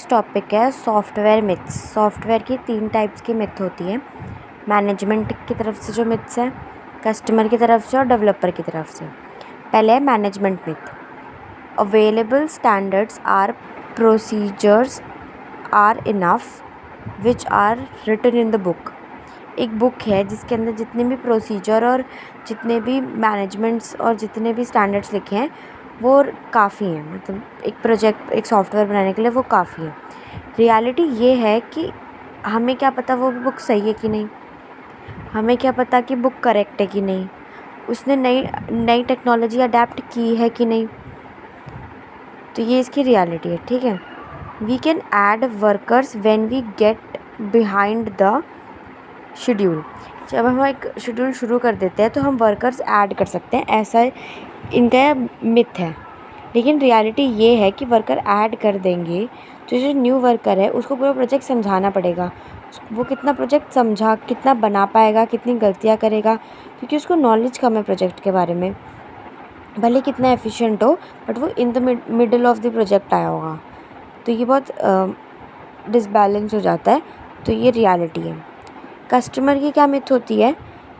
Next topic है software myths. Software की 3 types की मिथ होती है। मैनेजमेंट की तरफ से जो मिथ्स है, कस्टमर की तरफ से और डेवलपर की तरफ से। पहले है management myth. Available standards are procedures are enough which are written in the book. एक बुक है जिसके अंदर जितने भी प्रोसीजर और जितने भी मैनेजमेंट्स और जितने भी स्टैंडर्ड्स लिखे हैं वो काफ़ी हैं। मतलब एक सॉफ्टवेयर बनाने के लिए वो काफ़ी है। रियलिटी ये है कि हमें क्या पता वो बुक सही है कि नहीं, हमें क्या पता कि बुक करेक्ट है कि नहीं, उसने नई नई टेक्नोलॉजी अडेप्ट की है कि नहीं। तो ये इसकी रियलिटी है, ठीक है। We can add workers when we get behind the schedule. जब हम एक शेड्यूल शुरू कर देते हैं तो हम वर्कर्स ऐड कर सकते हैं, ऐसा इनका मिथ है। लेकिन रियलिटी ये है कि वर्कर ऐड कर देंगे तो जो न्यू वर्कर है उसको पूरा प्रोजेक्ट समझाना पड़ेगा। वो कितना प्रोजेक्ट समझा, कितना बना पाएगा, कितनी गलतियाँ करेगा, क्योंकि उसको नॉलेज कम है प्रोजेक्ट के बारे में। भले कितना एफिशिएंट हो बट वो in the middle of the project आया होगा, तो ये बहुत डिसबैलेंस हो जाता है। तो ये रियलिटी है। कस्टमर की क्या मिथ होती है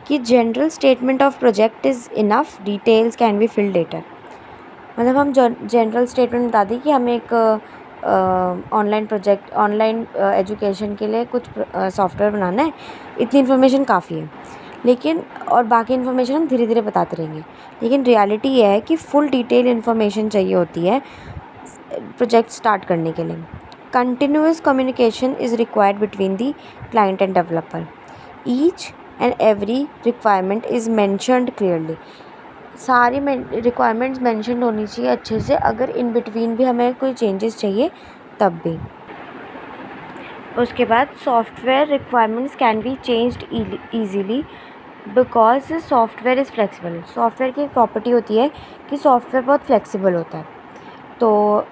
कि general statement of project is enough, details can be filled later. मतलब हम जनरल स्टेटमेंट बता दी कि हमें एक ऑनलाइन एजुकेशन के लिए कुछ सॉफ्टवेयर बनाना है, इतनी इन्फॉर्मेशन काफ़ी है। लेकिन और बाकी इन्फॉर्मेशन हम धीरे धीरे बताते रहेंगे। लेकिन रियलिटी ये है कि फुल डिटेल इन्फॉर्मेशन चाहिए होती है प्रोजेक्ट स्टार्ट करने के लिए। Continuous communication is required between the client end developer. Each and every requirement is mentioned clearly. सारी रिक्वायरमेंट्स मेंशन होनी चाहिए अच्छे से, अगर इन बिटवीन भी हमें कोई चेंजेस चाहिए तब भी। उसके बाद software requirements can be changed easily because software is flexible. Software की एक प्रॉपर्टी होती है कि सॉफ्टवेयर बहुत फ्लेक्सिबल होता है। तो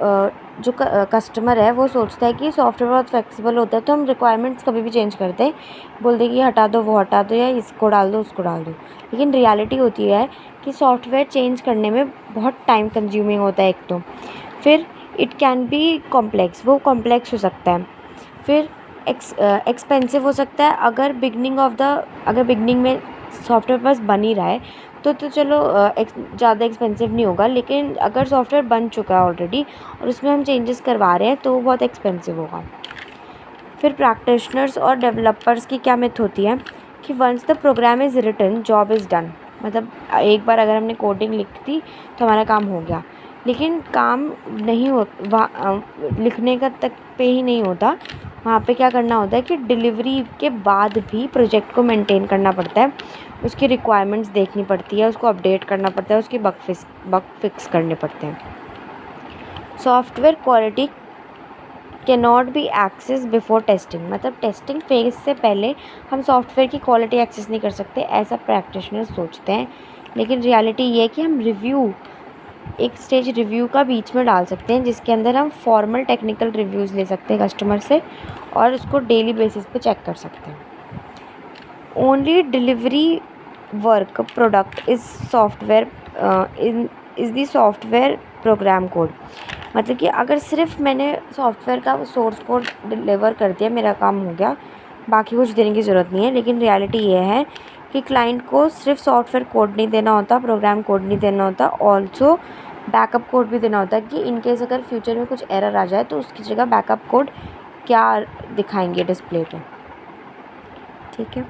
जो कस्टमर है वो सोचता है कि सॉफ्टवेयर बहुत फ्लेक्सिबल होता है तो हम रिक्वायरमेंट्स कभी भी चेंज करते हैं, बोल दें कि हटा दो वो हटा दो या इसको डाल दो उसको डाल दो। लेकिन रियलिटी होती है कि सॉफ्टवेयर चेंज करने में बहुत टाइम कंज्यूमिंग होता है एक तो, फिर इट कैन बी कॉम्प्लेक्स, वो कॉम्प्लेक्स हो सकता है, फिर एक्सपेंसिव हो सकता है। अगर बिगनिंग में सॉफ्टवेयर बस बन ही रहा है तो चलो ज़्यादा एक्सपेंसिव नहीं होगा। लेकिन अगर सॉफ्टवेयर बन चुका है ऑलरेडी और उसमें हम चेंजेस करवा रहे हैं तो वो बहुत एक्सपेंसिव होगा। फिर प्रैक्टिशनर्स और डेवलपर्स की क्या मिथ होती है कि once the program is written job is done. मतलब एक बार अगर हमने कोडिंग लिख दी तो हमारा काम हो गया। लेकिन काम नहीं हो लिखने का तक पे ही नहीं होता, वहाँ पे क्या करना होता है कि डिलीवरी के बाद भी प्रोजेक्ट को मेंटेन करना पड़ता है, उसकी रिक्वायरमेंट्स देखनी पड़ती है, उसको अपडेट करना पड़ता है, उसके बग फिक्स करने पड़ते हैं। Software quality can not be access before testing. मतलब टेस्टिंग फेज से पहले हम सॉफ्टवेयर की क्वालिटी एक्सेस नहीं कर सकते, ऐसा प्रैक्टिशनर सोचते हैं। लेकिन रियलिटी ये है कि हम एक स्टेज रिव्यू का बीच में डाल सकते हैं जिसके अंदर हम फॉर्मल टेक्निकल रिव्यूज़ ले सकते हैं कस्टमर से और उसको डेली बेसिस पे चेक कर सकते हैं। Only delivery work product is software is the software program code. मतलब कि अगर सिर्फ मैंने सॉफ्टवेयर का सोर्स कोड डिलीवर कर दिया, मेरा काम हो गया, बाकी कुछ देने की ज़रूरत नहीं है। लेकिन रियलिटी ये है कि क्लाइंट को सिर्फ सॉफ्टवेयर कोड नहीं देना होता, प्रोग्राम कोड नहीं देना होता, ऑल्सो बैकअप कोड भी देना होता है कि इनकेस अगर फ्यूचर में कुछ एरर आ जाए तो उसकी जगह बैकअप कोड क्या दिखाएंगे डिस्प्ले पे। ठीक है।